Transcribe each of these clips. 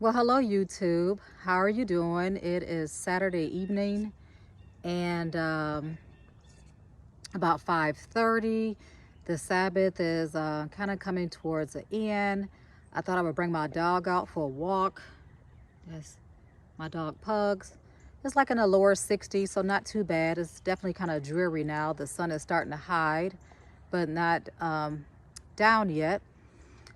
Well, hello YouTube. How are you doing? It is Saturday evening and about 5:30. The Sabbath is kind of coming towards the end. I thought I would bring my dog out for a walk. Yes, my dog Pugs. It's like in the lower 60s, so not too bad. It's definitely kind of dreary now. The sun is starting to hide, but not down yet.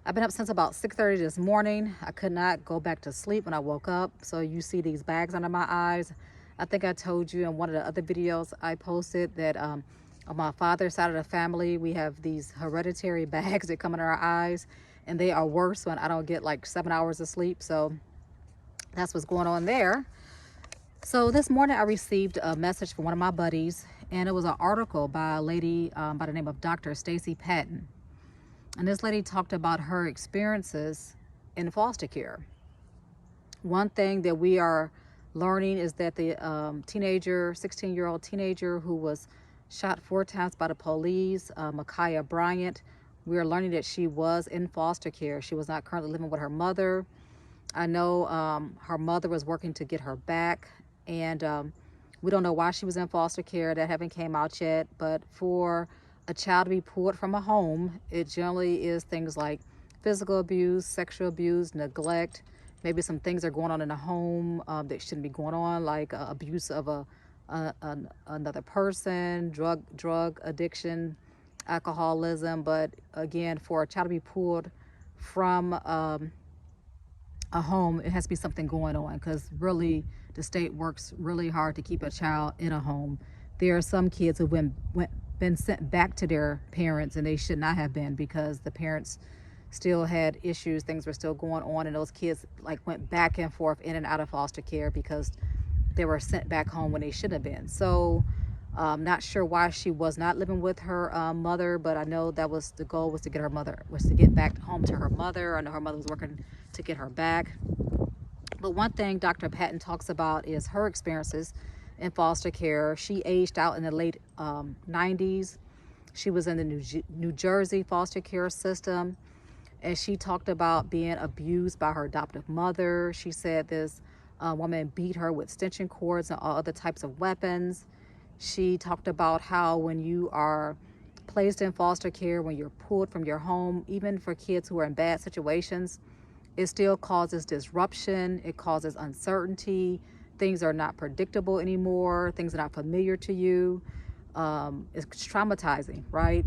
I've been up since about 6:30 this morning. I could not go back to sleep when I woke up. So you see these bags under my eyes. I think I told you in one of the other videos I posted that on my father's side of the family, we have these hereditary bags that come under our eyes, and they are worse when I don't get like 7 hours of sleep. So that's what's going on there. So this morning I received a message from one of my buddies, and it was an article by a lady by the name of Dr. Stacey Patton. And this lady talked about her experiences in foster care. One thing that we are learning is that the 16-year-old teenager who was shot 4 times by the police, Ma'Khia Bryant, we are learning that she was in foster care. She was not currently living with her mother. I know her mother was working to get her back, and we don't know why she was in foster care. That haven't came out yet, but for a child to be pulled from a home, it generally is things like physical abuse, sexual abuse, neglect. Maybe some things are going on in the home that shouldn't be going on, like abuse of another person, drug addiction, alcoholism. But again, for a child to be pulled from a home, it has to be something going on, because really the state works really hard to keep a child in a home. There are some kids who been sent back to their parents, and they should not have been, because the parents still had issues, things were still going on, and those kids like went back and forth in and out of foster care because they were sent back home when they should have been. So not sure why she was not living with her mother, but I know that was the goal, was to get back home to her mother. I know her mother was working to get her back. But one thing Dr. Patton talks about is her experiences in foster care. She aged out in the late 90s. She was in the New Jersey foster care system, and she talked about being abused by her adoptive mother. She said this woman beat her with extension cords and all other types of weapons. She talked about how when you are placed in foster care, when you're pulled from your home, even for kids who are in bad situations, it still causes disruption, it causes uncertainty. Things are not predictable anymore. Things are not familiar to you. It's traumatizing, right?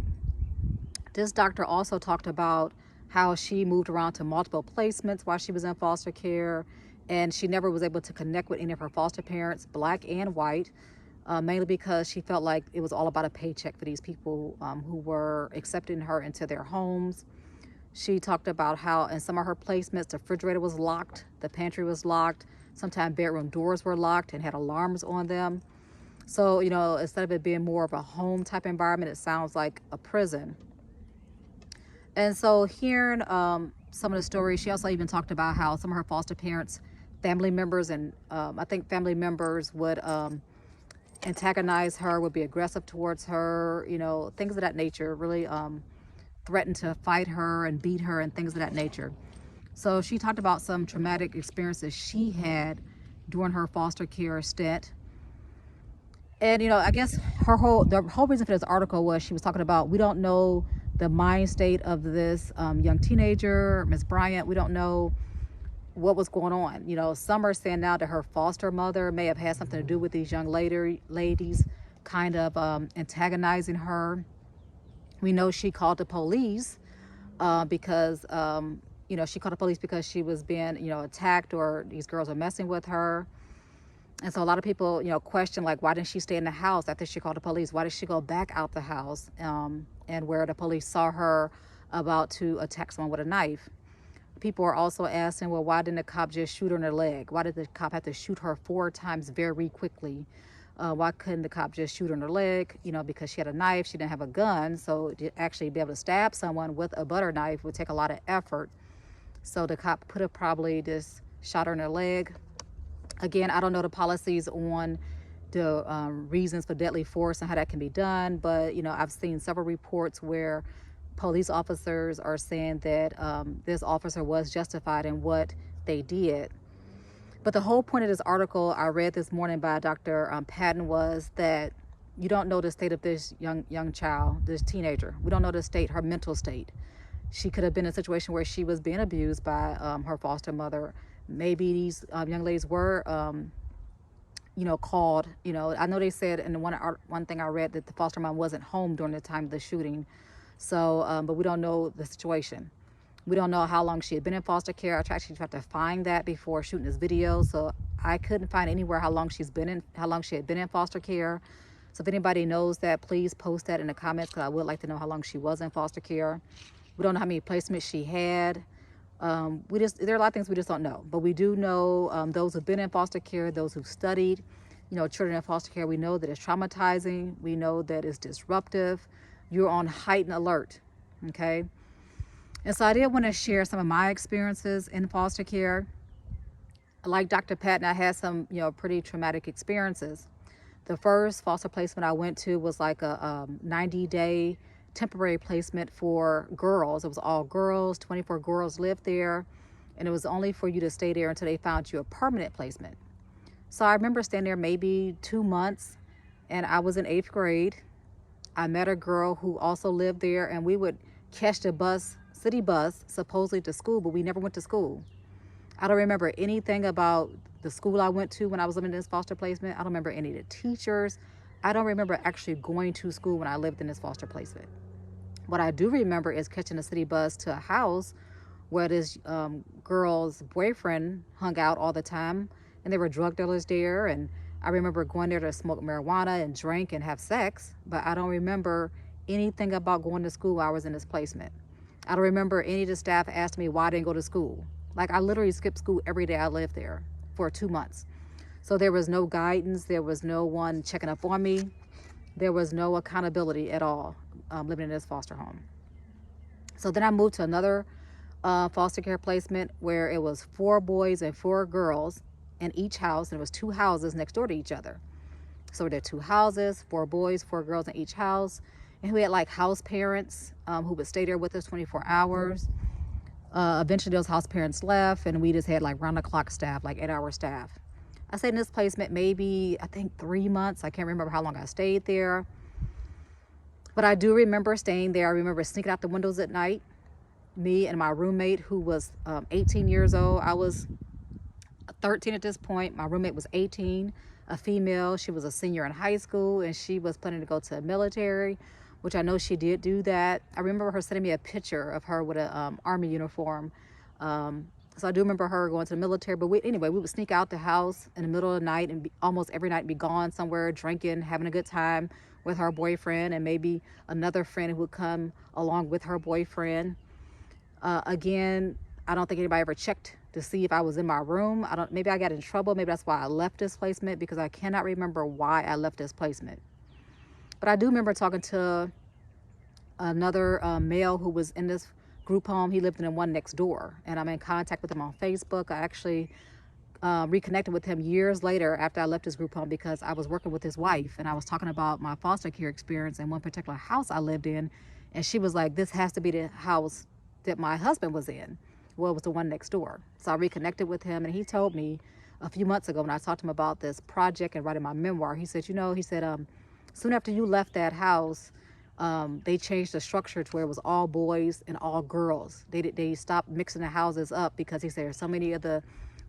This doctor also talked about how she moved around to multiple placements while she was in foster care, and she never was able to connect with any of her foster parents, black and white, mainly because she felt like it was all about a paycheck for these people who were accepting her into their homes. She talked about how in some of her placements, the refrigerator was locked, the pantry was locked, sometimes bedroom doors were locked and had alarms on them. So, instead of it being more of a home type environment, it sounds like a prison. And so hearing some of the stories, she also even talked about how some of her foster parents, family members, and I think family members would antagonize her, would be aggressive towards her, things of that nature, really threatened to fight her and beat her and things of that nature. So she talked about some traumatic experiences she had during her foster care stint. And I guess the whole reason for this article was she was talking about, we don't know the mind state of this young teenager, Miss Bryant. We don't know what was going on. Some are saying now that her foster mother may have had something to do with these young ladies kind of antagonizing her. We know she called the police because she called the police because she was being attacked, or these girls are messing with her. And so a lot of people question, like, why didn't she stay in the house after she called the police? Why did she go back out the house and where the police saw her about to attack someone with a knife? People are also asking, well, why didn't the cop just shoot her in the leg? Why did the cop have to shoot her 4 times very quickly? Why couldn't the cop just shoot her in her leg? Because she had a knife, she didn't have a gun. So to actually be able to stab someone with a butter knife would take a lot of effort. So the cop could have probably just shot her in her leg. Again, I don't know the policies on the reasons for deadly force and how that can be done, but I've seen several reports where police officers are saying that this officer was justified in what they did. But the whole point of this article I read this morning by Dr. Patton was that you don't know the state of this young child, this teenager. We don't know the state, her mental state. She could have been in a situation where she was being abused by her foster mother. Maybe these young ladies were, called. I know they said in one thing I read that the foster mom wasn't home during the time of the shooting. So, but we don't know the situation. We don't know how long she had been in foster care. I actually tried to find that before shooting this video, so I couldn't find anywhere how long she had been in foster care. So if anybody knows that, please post that in the comments, because I would like to know how long she was in foster care. We don't know how many placements she had. There are a lot of things we just don't know, but we do know those who've been in foster care, those who've studied, children in foster care. We know that it's traumatizing. We know that it's disruptive. You're on heightened alert, okay? And so I did want to share some of my experiences in foster care. Like Dr. Patton, I had some, pretty traumatic experiences. The first foster placement I went to was like a 90-day temporary placement for girls. It was all girls, 24 girls lived there, and it was only for you to stay there until they found you a permanent placement. So I remember staying there maybe 2 months, and I was in 8th grade. I met a girl who also lived there, and we would catch the bus, city bus, supposedly to school, but we never went to school. I don't remember anything about the school I went to when I was living in this foster placement. I don't remember any of the teachers. I don't remember actually going to school when I lived in this foster placement. What I do remember is catching a city bus to a house where this girl's boyfriend hung out all the time, and there were drug dealers there, and I remember going there to smoke marijuana and drink and have sex, but I don't remember anything about going to school while I was in this placement. I don't remember any of the staff asking me why I didn't go to school. Like, I literally skipped school every day I lived there for 2 months. So there was no guidance. There was no one checking up on me. There was no accountability at all living in this foster home. So then I moved to another foster care placement where it was 4 boys and 4 girls in each house, and it was 2 houses next door to each other. So there were 2 houses, 4 boys, 4 girls in each house. And we had like house parents who would stay there with us 24 hours. Eventually those house parents left, and we just had like round-the-clock staff, like 8-hour staff. I stayed in this placement maybe, I think 3 months. I can't remember how long I stayed there. But I do remember staying there. I remember sneaking out the windows at night. Me and my roommate, who was 18 years old. I was 13 at this point. My roommate was 18, a female. She was a senior in high school, and she was planning to go to the military, which I know she did do that. I remember her sending me a picture of her with an army uniform. So I do remember her going to the military. But anyway, we would sneak out the house in the middle of the night and almost every night be gone somewhere, drinking, having a good time with her boyfriend, and maybe another friend who would come along with her boyfriend. Again, I don't think anybody ever checked to see if I was in my room. Maybe I got in trouble. Maybe that's why I left this placement, because I cannot remember why I left this placement. But I do remember talking to another male who was in this group home. He lived in the one next door, and I'm in contact with him on Facebook. I actually reconnected with him years later after I left his group home, because I was working with his wife, and I was talking about my foster care experience in one particular house I lived in, and she was like, this has to be the house that my husband was in. Well, it was the one next door. So I reconnected with him, and he told me a few months ago when I talked to him about this project and writing my memoir, he said, soon after you left that house, they changed the structure to where it was all boys and all girls. They stopped mixing the houses up, because he said so many of the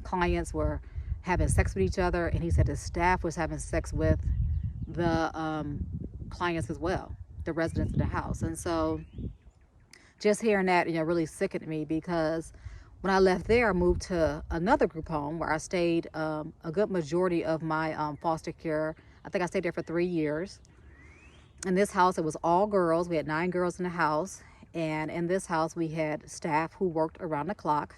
clients were having sex with each other, and he said the staff was having sex with the clients as well, the residents of the house. And so just hearing that, really sickened me, because when I left there, I moved to another group home where I stayed a good majority of my foster care. I think I stayed there for 3 years. In this house, it was all girls. We had 9 girls in the house. And in this house, we had staff who worked around the clock.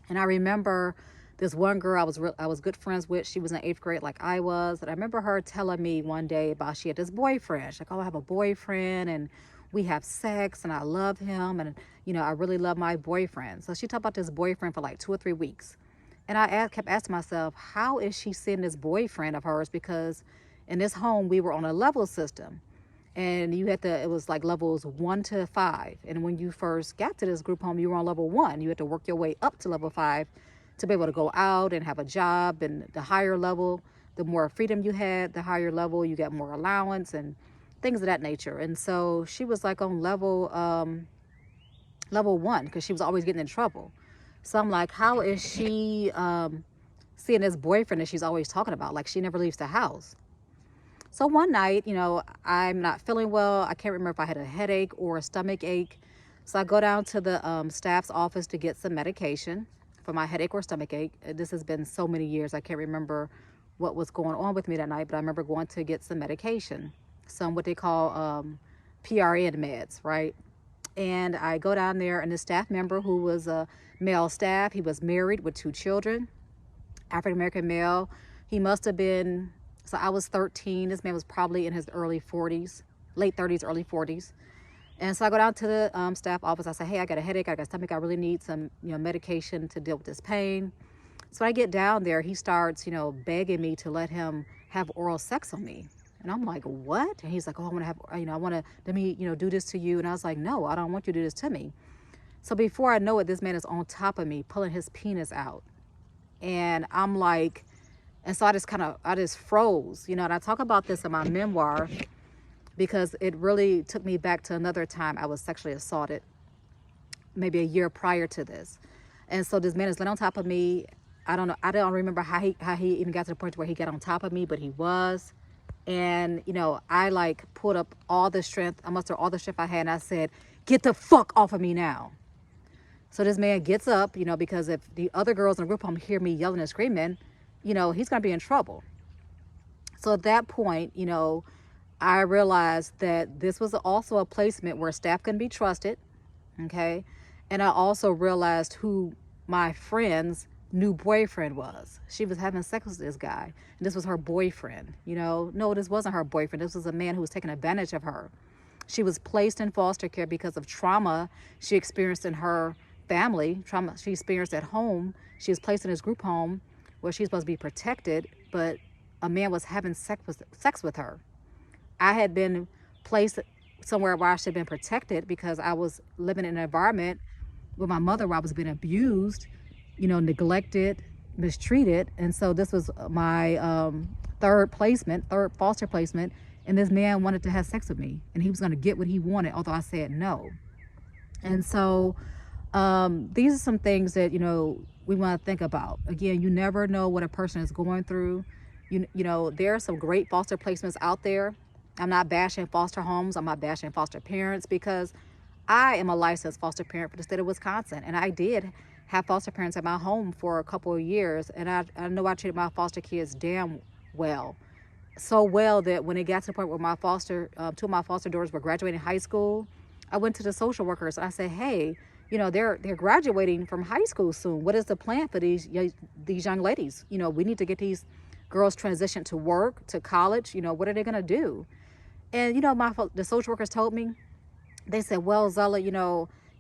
And I remember this one girl I was good friends with. She was in 8th grade like I was. And I remember her telling me one day about she had this boyfriend. She's like, oh, I have a boyfriend, and we have sex, and I love him, and I really love my boyfriend. So she talked about this boyfriend for like 2 or 3 weeks. And I kept asking myself, how is she seeing this boyfriend of hers? Because in this home, we were on a level system. And you had to, it was like levels 1 to 5. And when you first got to this group home, you were on level 1. You had to work your way up to level 5 to be able to go out and have a job. And the higher level, the more freedom you had, the higher level, you got more allowance and things of that nature. And so she was like on level 1 because she was always getting in trouble. So I'm like, how is she seeing this boyfriend that she's always talking about? Like, she never leaves the house. So one night, I'm not feeling well. I can't remember if I had a headache or a stomach ache. So I go down to the staff's office to get some medication for my headache or stomach ache. This has been so many years, I can't remember what was going on with me that night, but I remember going to get some medication, some what they call PRN meds, right? And I go down there, and the staff member, who was a male staff, he was married with 2 children, African-American male. He must have been, so I was 13. This man was probably in his early 40s, late 30s, early 40s. And so I go down to the staff office. I say, hey, I got a headache, I got a stomach, I really need some, medication to deal with this pain. So I get down there, he starts, begging me to let him have oral sex on me. And I'm like, what? And he's like, oh, I want to have, I want to, let me, do this to you. And I was like, no, I don't want you to do this to me. So before I know it, this man is on top of me, pulling his penis out. And I'm like, and so I just froze, and I talk about this in my memoir because it really took me back to another time I was sexually assaulted, maybe a year prior to this. And so this man is laying on top of me. I don't know. I don't remember how he even got to the point where he got on top of me, but he was. And, I like pulled up all the strength. I mustered all the strength I had. And I said, get the fuck off of me now. So this man gets up, because if the other girls in the group home hear me yelling and screaming, he's going to be in trouble. So at that point, I realized that this was also a placement where staff can be trusted. Okay. And I also realized who my friend's new boyfriend was. She was having sex with this guy, and this was her boyfriend. No, this wasn't her boyfriend. This was a man who was taking advantage of her. She was placed in foster care because of trauma she experienced in her family, trauma she experienced at home. She was placed in this group home where she's supposed to be protected, but a man was having sex with her. I had been placed somewhere where I should have been protected because I was living in an environment with my mother where I was being abused, neglected, mistreated. And so this was my third foster placement. And this man wanted to have sex with me, and he was going to get what he wanted, although I said no. And so these are some things that, we want to think about. Again, you never know what a person is going through. There are some great foster placements out there. I'm not bashing foster homes. I'm not bashing foster parents, because I am a licensed foster parent for the state of Wisconsin. And I did have foster parents at my home for a couple of years. And I know I treated my foster kids damn well. So well that when it got to the point where my two of my foster daughters were graduating high school, I went to the social workers and I said, hey, they're graduating from high school soon. What is the plan for these young ladies? We need to get these girls transitioned to work, to college. What are they going to do? And, the social workers told me, they said, well, Zella,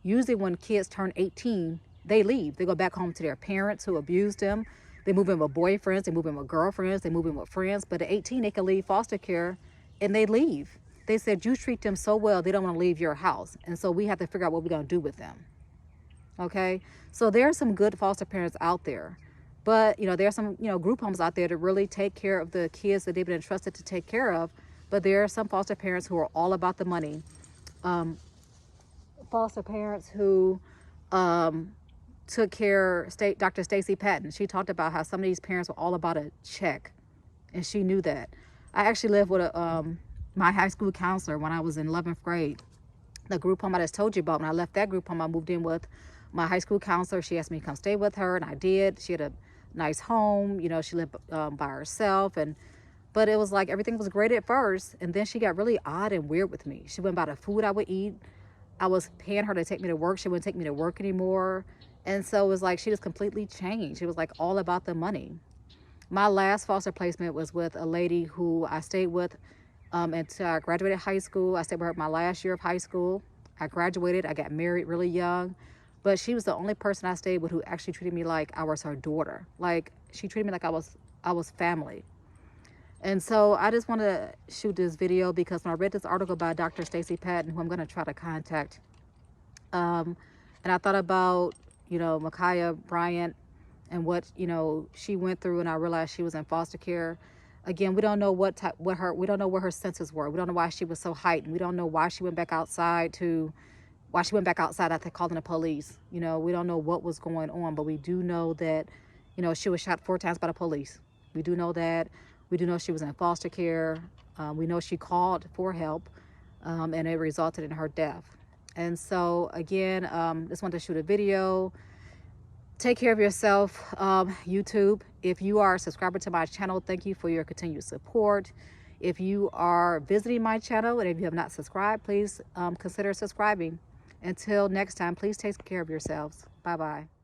usually when kids turn 18, they leave. They go back home to their parents who abused them. They move in with boyfriends, they move in with girlfriends, they move in with friends. But at 18, they can leave foster care and they leave. They said, you treat them so well, they don't want to leave your house. And so we have to figure out what we're going to do with them. Okay. So there are some good foster parents out there. But, there are some, group homes out there to really take care of the kids that they've been entrusted to take care of. But there are some foster parents who are all about the money. Foster parents who took care, Dr. Stacey Patton, she talked about how some of these parents were all about a check. And she knew that. I actually lived with my high school counselor when I was in 11th grade. The group home I just told you about, when I left that group home, I moved in with my high school counselor. She asked me to come stay with her, and I did. She had a nice home. She lived by herself. But it was like everything was great at first. And then she got really odd and weird with me. She went by the food I would eat. I was paying her to take me to work. She wouldn't take me to work anymore. And so it was like she just completely changed. It was like all about the money. My last foster placement was with a lady who I stayed with until I graduated high school. I stayed with her my last year of high school. I graduated. I got married really young. But she was the only person I stayed with who actually treated me like I was her daughter. Like, she treated me like I was family. And so I just want to shoot this video because when I read this article by Dr. Stacey Patton, who I'm going to try to contact, and I thought about, Ma'Khia Bryant and what, she went through, and I realized she was in foster care. Again, we don't know we don't know what her senses were. We don't know why she was so heightened. We don't know why she went back outside after calling the police. We don't know what was going on, but we do know that, she was shot 4 times by the police. We do know that. We do know she was in foster care. We know she called for help, and it resulted in her death. And so again, just wanted to shoot a video. Take care of yourself, YouTube. If you are a subscriber to my channel, thank you for your continued support. If you are visiting my channel and if you have not subscribed, please consider subscribing. Until next time, please take care of yourselves. Bye-bye.